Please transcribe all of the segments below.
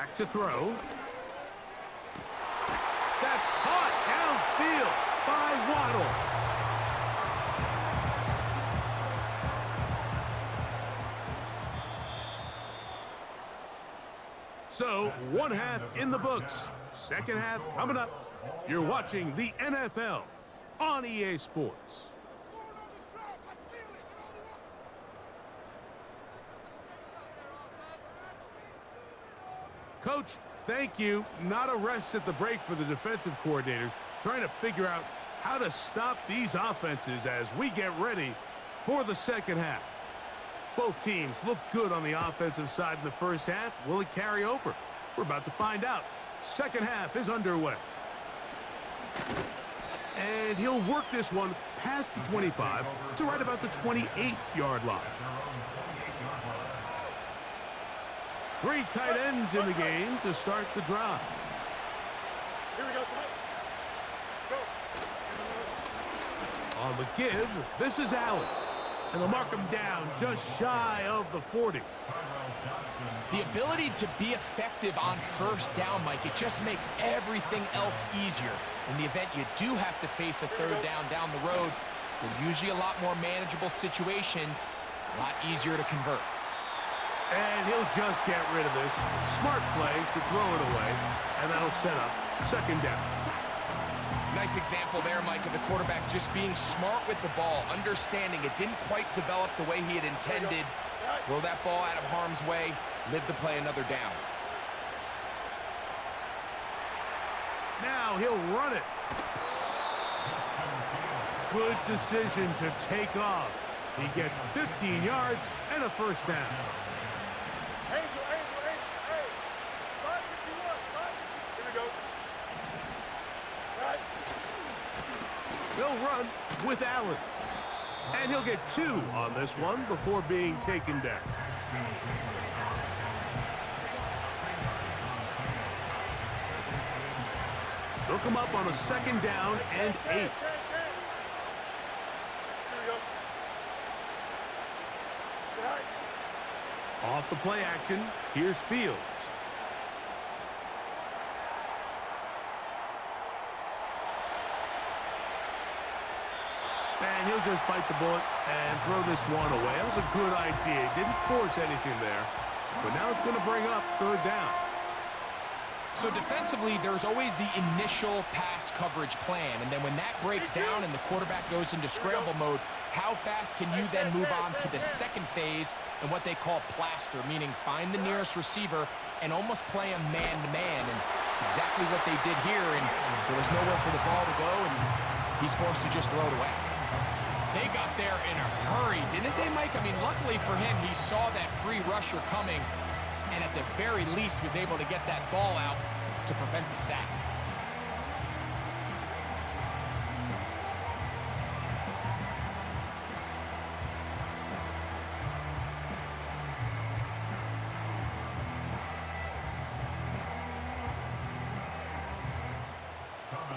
Back to throw. That's caught downfield by Waddle. So, one half in the books. Second half coming up. You're watching the NFL on EA Sports. Coach, thank you. Not a rest at the break for the defensive coordinators, trying to figure out how to stop these offenses as we get ready for the second half. Both teams look good on the offensive side in the first half. Will it carry over? We're about to find out. Second half is underway. And he'll work this one past the 25 to right about the 28-yard line. 3 tight ends in the game to start the drive. Here we go. Go. On the give, this is Allen. And they'll mark him down just shy of the 40. The ability to be effective on first down, Mike, it just makes everything else easier. In the event you do have to face a third down the road, they're usually a lot more manageable situations, a lot easier to convert. And he'll just get rid of this. Smart play to throw it away, and that'll set up second down. Nice example there, Mike, of the quarterback just being smart with the ball, understanding it didn't quite develop the way he had intended. Throw that ball out of harm's way, live to play another down. Now he'll run it. Good decision to take off. He gets 15 yards and a first down. Angel, hey. 551, 551. Here we go. Right. They'll run with Allen. And he'll get 2 on this one before being taken down. They'll come up on a second down and 8. Here we go. Right. Off the play action, here's Fields. And he'll just bite the bullet and throw this one away. That was a good idea. Didn't force anything there. But now it's going to bring up third down. So defensively, there's always the initial pass coverage plan. And then when that breaks down and the quarterback goes into scramble mode, how fast can you then move on to the second phase and what they call plaster, meaning find the nearest receiver and almost play him man-to-man. And it's exactly what they did here. And there was nowhere for the ball to go, and he's forced to just throw it away. They got there in a hurry, didn't they, Mike? I mean, luckily for him, he saw that free rusher coming and at the very least was able to get that ball out to prevent the sack.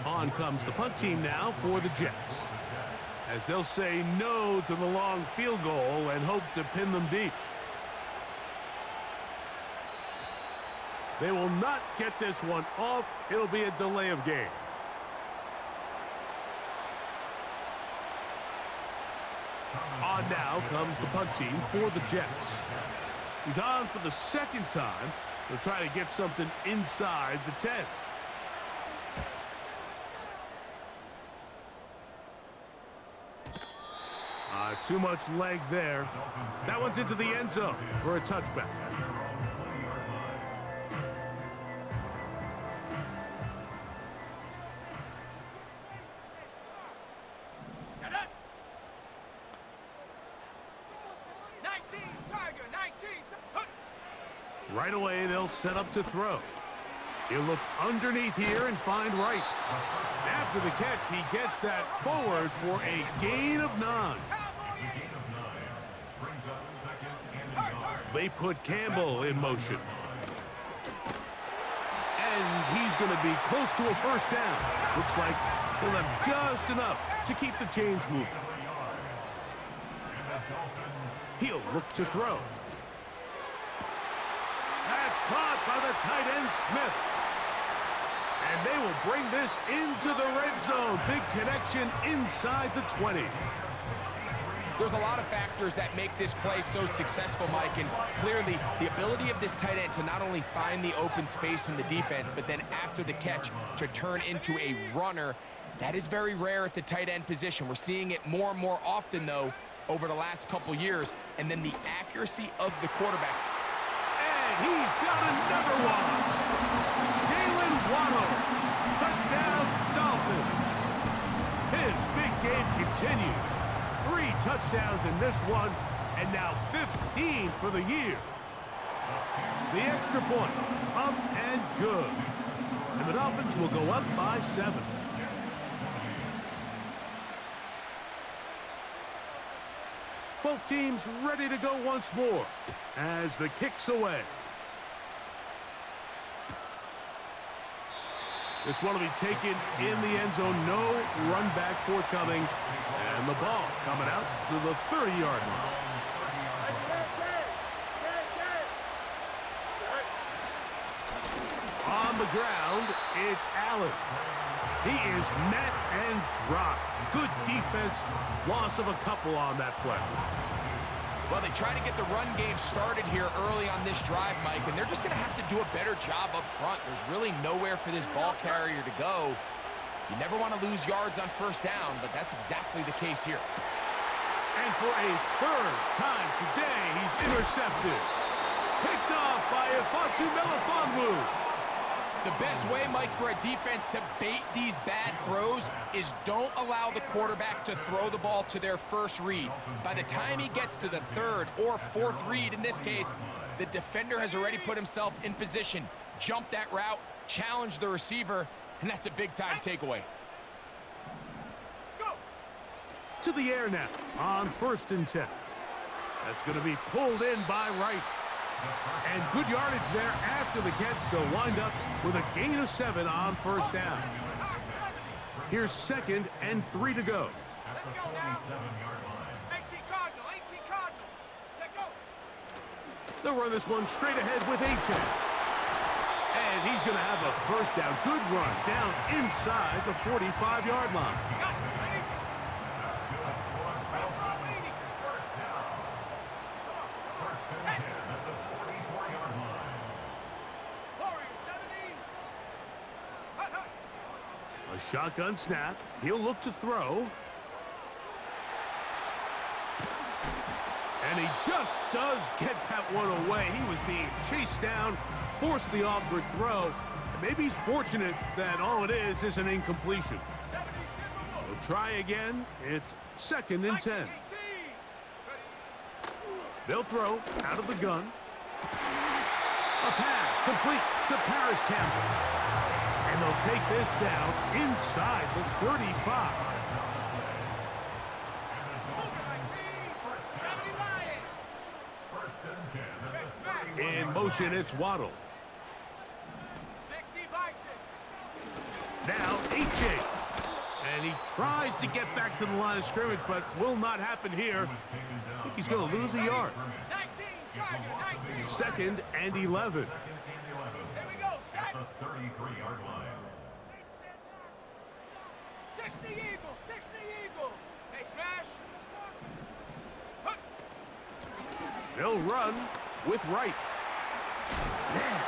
On comes the punt team now for the Jets, as they'll say no to the long field goal and hope to pin them deep. They will not get this one off. It'll be a delay of game. On now comes the punt team for the Jets. He's on for the second time. They'll try to get something inside the 10. Too much leg there. That one's into the end zone for a touchback. Right away, they'll set up to throw. He'll look underneath here and find Wright. After the catch, he gets that forward for a gain of 9. They put Campbell in motion. And he's going to be close to a first down. Looks like he'll have just enough to keep the chains moving. He'll look to throw. That's caught by the tight end Smith. And they will bring this into the red zone. Big connection inside the 20. There's a lot of factors that make this play so successful, Mike, and clearly the ability of this tight end to not only find the open space in the defense, but then after the catch to turn into a runner. That is very rare at the tight end position. We're seeing it more and more often, though, over the last couple years. And then the accuracy of the quarterback. And he's got another one. Jalen Waddle. Touchdown, Dolphins. His big game continues. 3 touchdowns in this one, and now 15 for the year. The extra point, up and good. And the Dolphins will go up by 7. Both teams ready to go once more as the kick's away. This one will be taken in the end zone. No run back forthcoming. And the ball coming out to the 30-yard line. On the ground, it's Allen. He is met and dropped. Good defense. Loss of a couple on that play. Well, they try to get the run game started here early on this drive, Mike, and they're just going to have to do a better job up front. There's really nowhere for this ball carrier to go. You never want to lose yards on first down, but that's exactly the case here. And for a 3rd time today, he's intercepted. Picked off by Ifeatu Melifonwu. The best way, Mike, for a defense to bait these bad throws is don't allow the quarterback to throw the ball to their first read. By the time he gets to the 3rd or 4th read, in this case, the defender has already put himself in position, jump that route, challenge the receiver, and that's a big-time takeaway. Go. To the air now on 1st and 10. That's going to be pulled in by Wright. And good yardage there after the catch. They'll wind up with a gain of 7 on first down. Here's 2nd and 3 to go. Let's go now. 18 Cardinal, 18 Cardinal. Take go. They'll run this one straight ahead with H. And he's going to have a first down. Good run down inside the 45-yard line. A shotgun snap. He'll look to throw. And he just does get that one away. He was being chased down, forced the awkward throw. And maybe he's fortunate that all it is an incompletion. He'll try again. It's 2nd and 10. They'll throw out of the gun. A pass complete to Paris Campbell. And they'll take this down inside the 35. In motion, it's Waddle. 60 by 6. Now, H.A. And he tries to get back to the line of scrimmage, but will not happen here. I think he's going to lose a yard. 19, Tiger, 19. 2nd and 11. Here we go, set. 33-yard line. 60 Eagle, 60 Eagle. Hey, smash. Hup. They'll run with Wright. Man.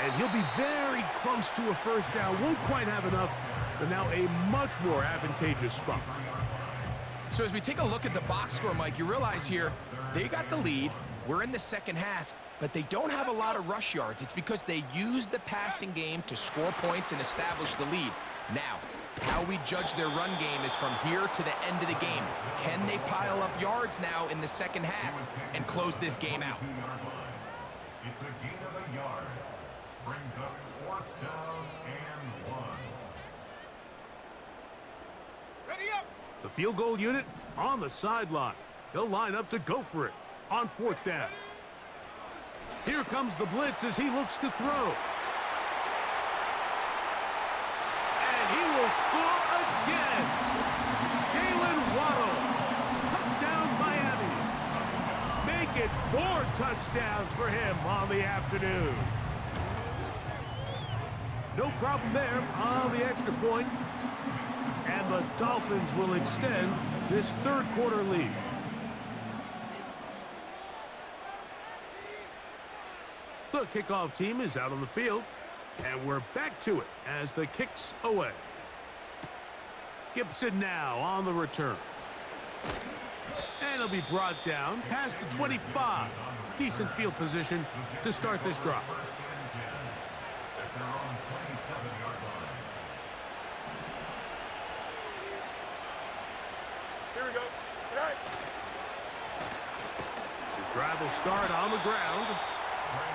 And he'll be very close to a first down. Won't quite have enough, but now a much more advantageous spot. So as we take a look at the box score, Mike, you realize here they got the lead. We're in the second half, but they don't have a lot of rush yards. It's because they use the passing game to score points and establish the lead. Now, how we judge their run game is from here to the end of the game. Can they pile up yards now in the second half and close this game out? It's a gain of a yard. Brings up 4th down and 1. Ready up. The field goal unit on the sideline. They'll line up to go for it on 4th down. Here comes the blitz as he looks to throw. And he will score again. Jalen Waddle. Touchdown, Miami. Make it 4 touchdowns for him on the afternoon. No problem there on the extra point. And the Dolphins will extend this third quarter lead. The kickoff team is out on the field, and we're back to it as the kick's away. Gibson now on the return. And he'll be brought down past the 25. Decent field position to start this drive. Here we go. Right. His drive will start on the ground.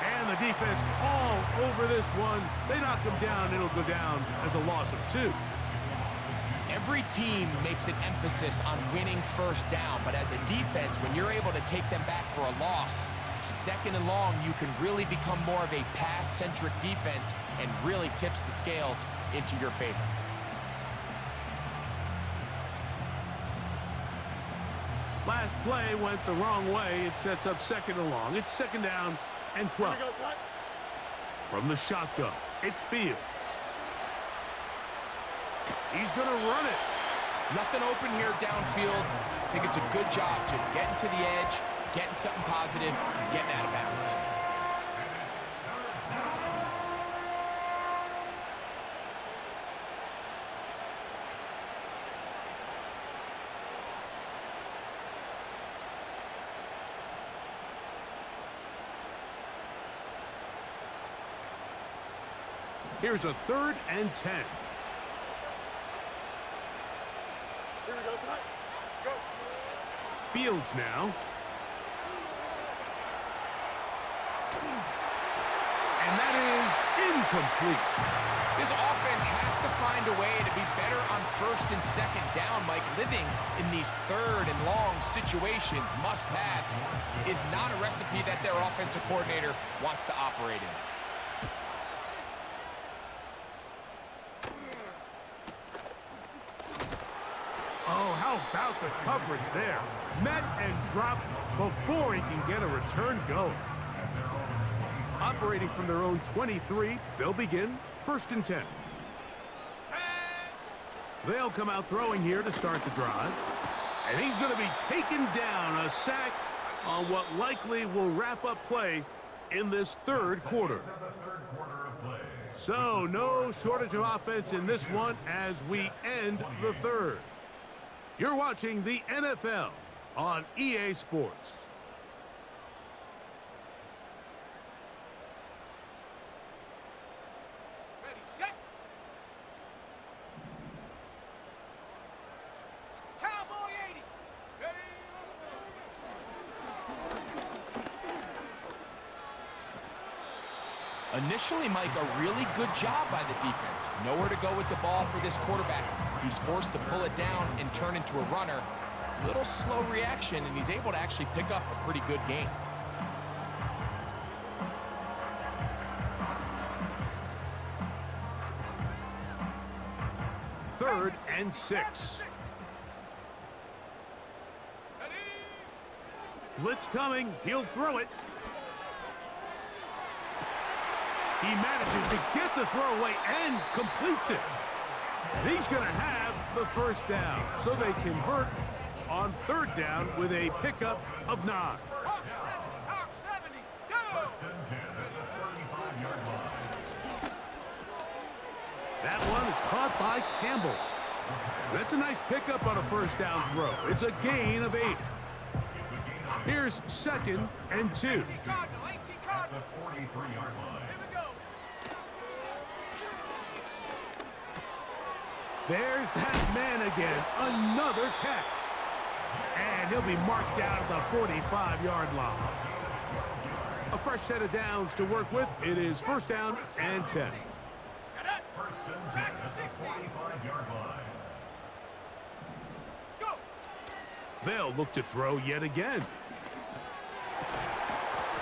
And the defense all over this one. They knock him down. It'll go down as a loss of 2. Every team makes an emphasis on winning first down, but as a defense, when you're able to take them back for a loss, second and long, you can really become more of a pass-centric defense and really tips the scales into your favor. Last play went the wrong way. It sets up second and long. It's second down and 12. From the shotgun, it's Fields. He's going to run it. Nothing open here downfield. I think it's a good job just getting to the edge, getting something positive, getting out of bounds. Here's a 3rd and 10. Here we go, tonight. Go. Fields now. And that is incomplete. This offense has to find a way to be better on first and second down, Mike. Living in these third and long situations, must pass, is not a recipe that their offensive coordinator wants to operate in. Oh, how about the coverage there? Met and dropped before he can get a return going. Operating from their own 23, they'll begin 1st and 10. They'll come out throwing here to start the drive. And he's going to be taken down, a sack on what likely will wrap up play in this third quarter. So no shortage of offense in this one as we end the third. You're watching the NFL on EA Sports. Ready, set. Cowboy 80. Ready. Initially, Mike, a really good job by the defense. Nowhere to go with the ball for this quarterback. He's forced to pull it down and turn into a runner. Little slow reaction, and he's able to actually pick up a pretty good gain. Third and 6. Blitz coming. He'll throw it. He manages to get the throw away and completes it. And he's going to have the first down. So they convert on 3rd down with a pickup of 9. Hawk 70. Go. That one is caught by Campbell. That's a nice pickup on a 1st down throw. It's a gain of 8. Here's 2nd and 2. 18 Cardinal. 18 Cardinal. 43-yard line. Here we go. There's that man again. Another catch. And he'll be marked down at the 45-yard line. A fresh set of downs to work with. It is 1st down and 10. Set up. First and 10 at the 45-yard line. Go. They'll look to throw yet again.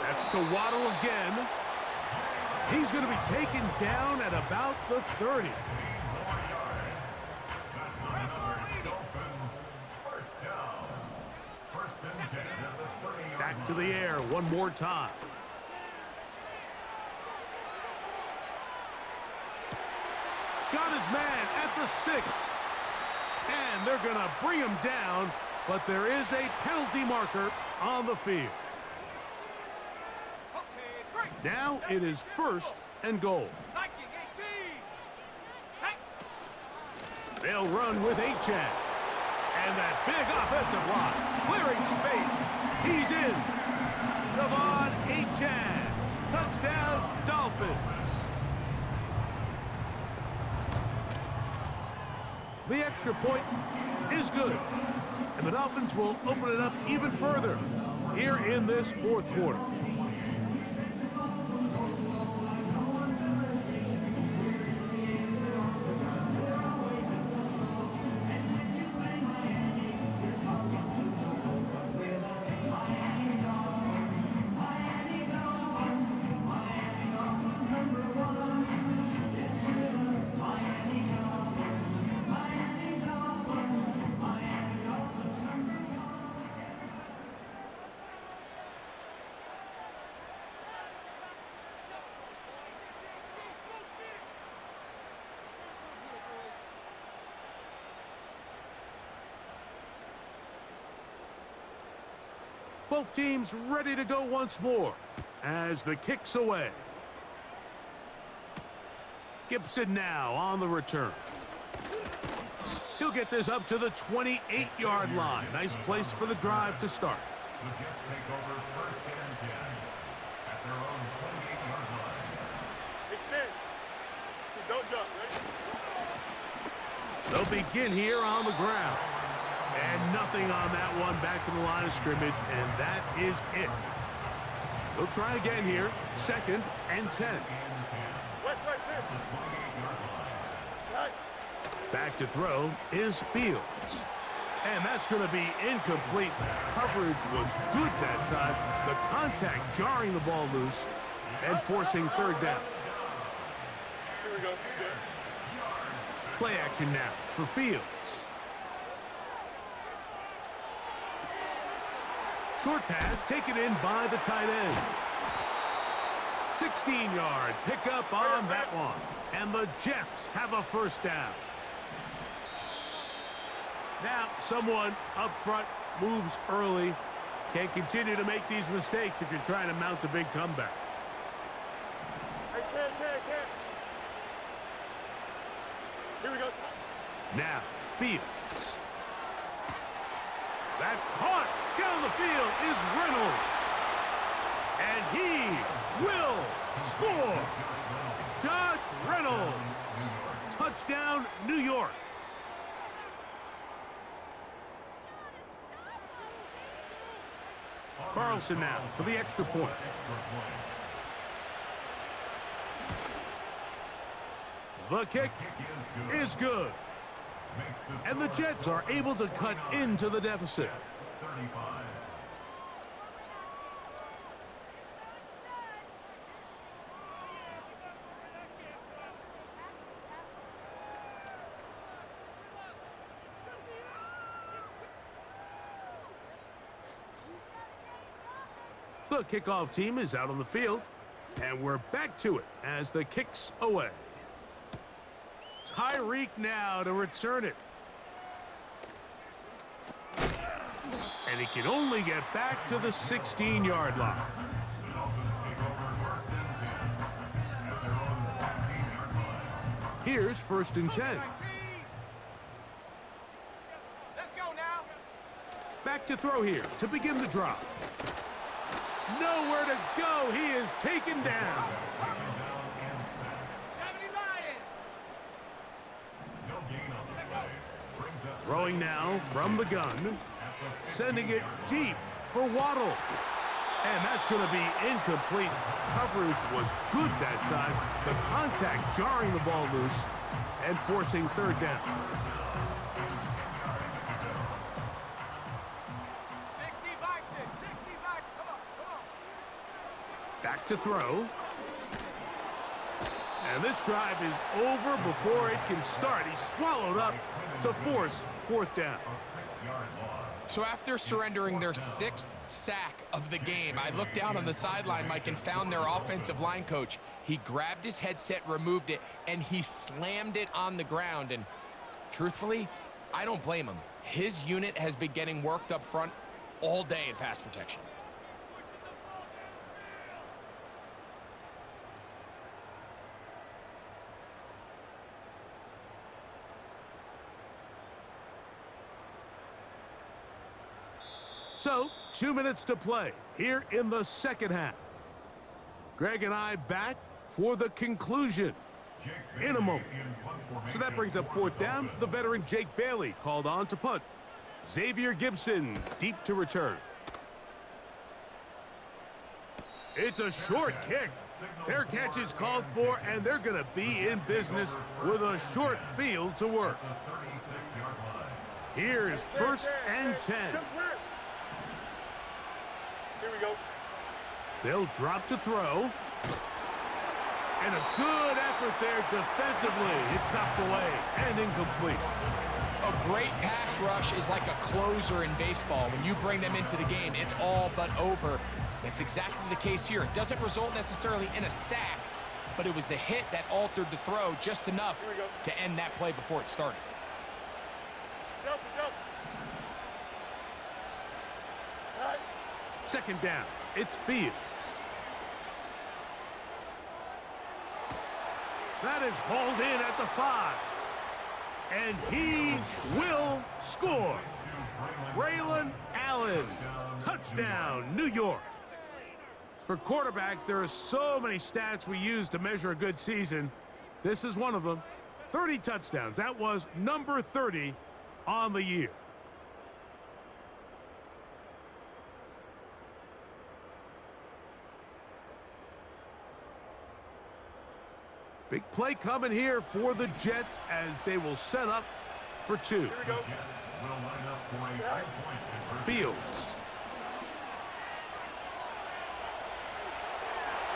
That's to Waddle again. He's going to be taken down at about the 30. back to the air one more time. Got his man at the 6. And they're going to bring him down, but there is a penalty marker on the field. Now it is 1st and goal. They'll run with Achane. And that big offensive line, clearing space. He's in. Devon Achane. Touchdown, Dolphins. The extra point is good. And the Dolphins will open it up even further here in this 4th quarter. Both teams ready to go once more as the kick's away. Gibson now on the return. He'll get this up to the 28-yard line. Nice place for the drive to start. The Jets take over 1st and 10 at their own 28-yard line. Don't jump, right? They'll begin here on the ground. And nothing on that one. Back to the line of scrimmage, and that is it. They'll try again here. 2nd and 10. West right there. Right. Back to throw is Fields. And that's going to be incomplete. Coverage was good that time. The contact jarring the ball loose and forcing 3rd down. Here we go. Play action now for Fields. Short pass taken in by the tight end. 16-yard pickup on that one. And the Jets have a 1st down. Now someone up front moves early. Can't continue to make these mistakes if you're trying to mount a big comeback. Hey, can't. Here we go. Now, Fields. That's caught. Down the field is Reynolds. And he will score. Josh Reynolds. Touchdown, New York. Carlson now for the extra point. The kick is good. And the Jets are able to cut into the deficit. 35. The kickoff team is out on the field, and we're back to it as the kick's away. Tyreek now to return it. And he can only get back to the 16-yard line. Here's 1st and 10. Let's go now. Back to throw here to begin the drive. Nowhere to go. He is taken down. 70 Lions. No gain on the play. Brings up Throwing now from the gun. Sending it deep for Waddle. And that's going to be incomplete. Coverage was good that time. The contact jarring the ball loose and forcing 3rd down. 60 by 6. 60 by. Come on. Back to throw. And this drive is over before it can start. He's swallowed up to force 4th down. a 6-yard loss. So after surrendering their 6th sack of the game, I looked down on the sideline, Mike, and found their offensive line coach. He grabbed his headset, removed it, and he slammed it on the ground. And truthfully, I don't blame him. His unit has been getting worked up front all day in pass protection. So, 2 minutes to play here in the second half. Greg and I back for the conclusion in a moment. So that brings up fourth down. The veteran Jake Bailey called on to punt. Xavier Gibson deep to return. It's a short kick. Fair catch is called for, and they're going to be in business with a short field to work. Here's first and 10. Here we go. They'll drop to throw. And a good effort there defensively. It's knocked away and incomplete. A great pass rush is like a closer in baseball. When you bring them into the game, it's all but over. That's exactly the case here. It doesn't result necessarily in a sack, but it was the hit that altered the throw just enough to end that play before it started. Second down, it's Fields. That is hauled in at the 5. And he will score. Braylon Allen, touchdown, New York. For quarterbacks, there are so many stats we use to measure a good season. This is one of them. 30 touchdowns. That was number 30 on the year. Big play coming here for the Jets as they will set up for 2. Here we go. Fields.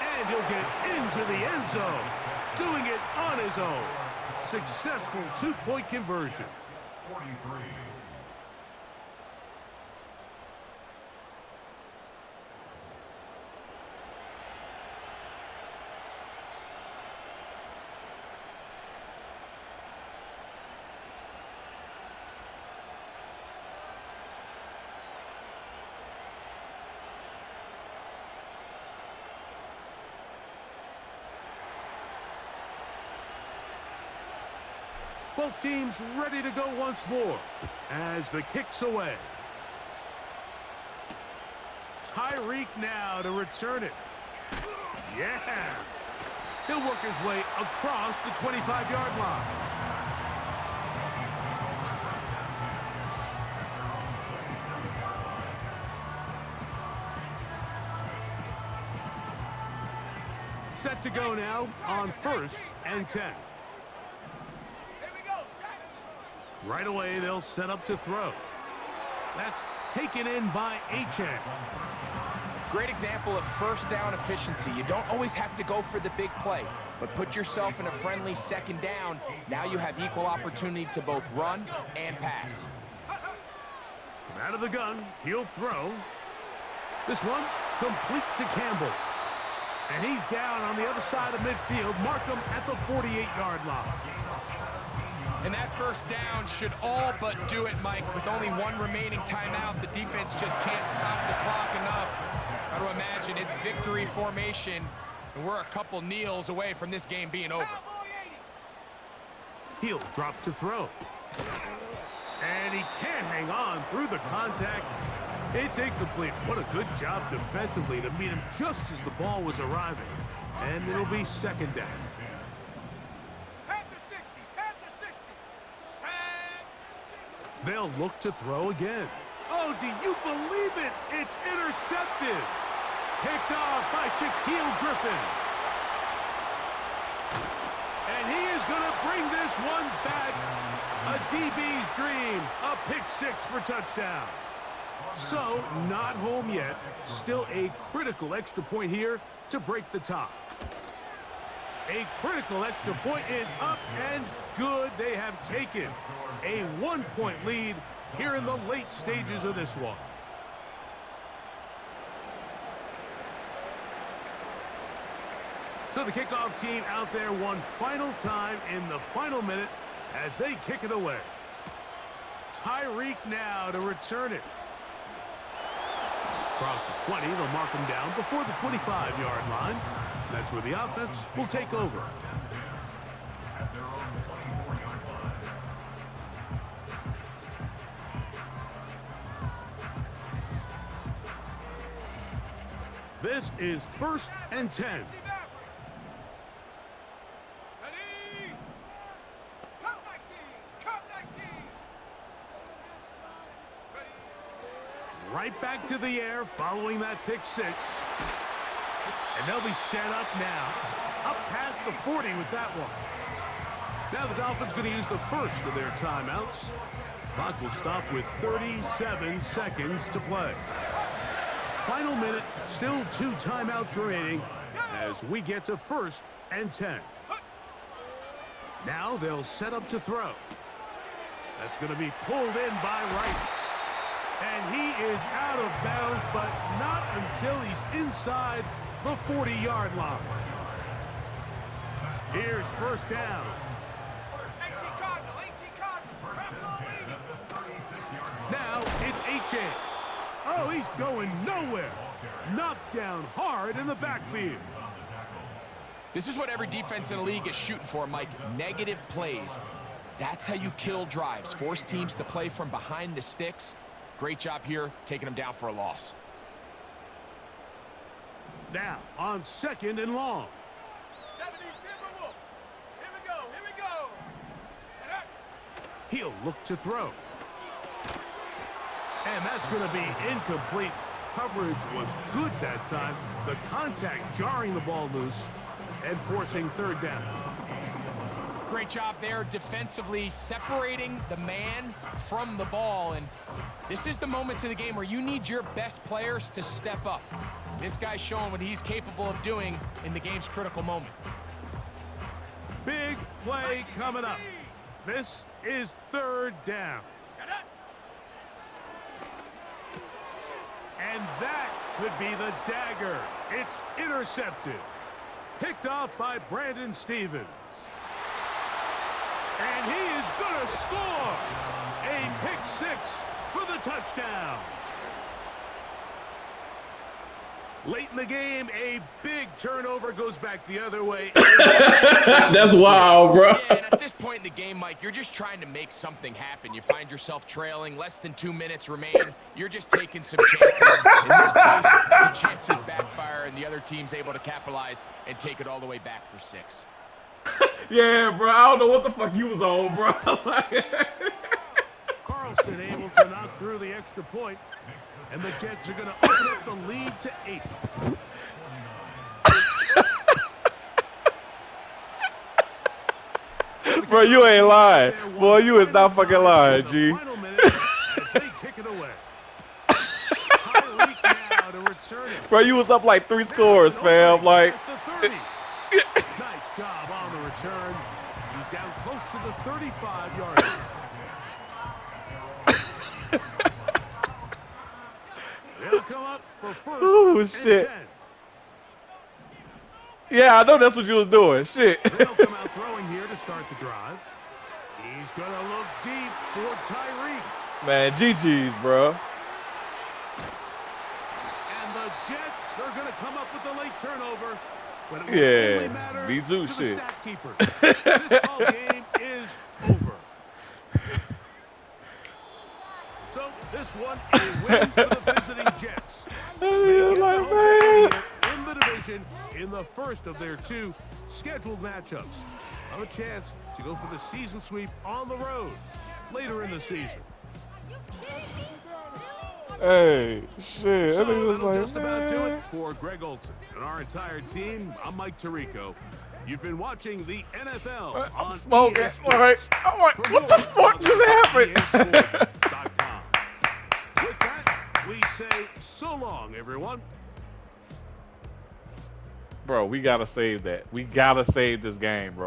And he'll get into the end zone, doing it on his own. Successful 2-point conversion. 43. Both teams ready to go once more as the kick's away. Tyreek now to return it. Yeah. He'll work his way across the 25-yard line. Set to go now on first and 10. Right away, they'll set up to throw. That's taken in by Achane. Great example of first down efficiency. You don't always have to go for the big play, but put yourself in a friendly second down. Now you have equal opportunity to both run and pass. From out of the gun, he'll throw. This one complete to Campbell. And he's down on the other side of midfield. Mark him at the 48-yard line. And that first down should all but do it, Mike. With only one remaining timeout, the defense just can't stop the clock enough. Got to imagine it's victory formation, and we're a couple kneels away from this game being over. He'll drop to throw. And he can't hang on through the contact. It's incomplete. What a good job defensively to meet him just as the ball was arriving. And it'll be second down. They'll look to throw again. Oh, do you believe it? It's intercepted. Picked off by Shaquille Griffin. And he is going to bring this one back. A DB's dream. A pick six for touchdown. So, not home yet. Still a critical extra point here to break the tie. A critical extra point is up and good. They have taken a 1-point lead here in the late stages of this one. So the kickoff team out there one final time in the final minute as they kick it away. Tyreek now to return it. Across the 20, they'll mark him down before the 25-yard line. That's where the offense will take over. At their own 24-yard line. This is 1st and 10. Ready? Cut 19! Cut 19! Ready? Right back to the air following that pick six. And they'll be set up now. Up past the 40 with that one. Now the Dolphins going to use the first of their timeouts. Clock will stop with 37 seconds to play. Final minute, still 2 timeouts remaining as we get to 1st and 10. Now they'll set up to throw. That's going to be pulled in by Wright. And he is out of bounds, but not until he's inside the 40-yard line. Here's 1st down. 18 Cardinal! 18 Cardinal! Crap ball leading! Now it's H.A. Oh, he's going nowhere. Knocked down hard in the backfield. This is what every defense in the league is shooting for, Mike. Negative plays. That's how you kill drives. Force teams to play from behind the sticks. Great job here, taking them down for a loss. Now on 2nd and long. 70 Timberwolf! Here we go! Here we go! And up! He'll look to throw. And that's going to be incomplete. Coverage was good that time. The contact jarring the ball loose and forcing 3rd down. Great job there defensively, separating the man from the ball. And this is the moments of the game where you need your best players to step up. This guy's showing what he's capable of doing in the game's critical moment. Big play coming up. This is 3rd down. Shut up! And that could be the dagger. It's intercepted. Picked off by Brandon Stevens. And he is going to score. A pick 6 for the touchdown. Late in the game, a big turnover goes back the other way. That's wild, bro. Yeah, and at this point in the game, Mike, you're just trying to make something happen. You find yourself trailing, less than 2 minutes remain. You're just taking some chances. In this case, the chances backfire, and the other team's able to capitalize and take it all the way back for 6. Yeah, bro. I don't know what the fuck you was on, bro. Carlson able to knock through the extra point, and the Jets are going to open up the lead to 8. Bro, you ain't lying. Boy, you is not fucking lying, G. Final minute as they kick it away. Tyreek now to return it. Bro, you was up like 3 scores, fam. Like, Past the 30. Nice job on the return. He's down close to the 35-yard line. They'll come up for 1st oh, and shit. 10. Yeah, I know that's what you was doing. Shit. They'll come out throwing here to start the drive. He's going to look deep for Tyreek. Man, GG's, bro. And the Jets are going to come up with the late turnover. But it will Yeah, only matter me too, to the shit. stat keeper. This ball game is over. So this one, a win for the visiting Jets. They get Like, their man. home in the division in the first of their 2 scheduled matchups. Have a chance to go for the season sweep on the road later in the season. Hey, shit. So That nigga was that'll like, just about do it man. for Greg Olson and our entire team. I'm Mike Tirico. You've been watching the NFL I'm on smoking. EA Like, Sports. I'm like, For what more the fuck just happened? EASports.com. With that, we say so long, everyone. Bro, we gotta save that. We gotta save this game, bro.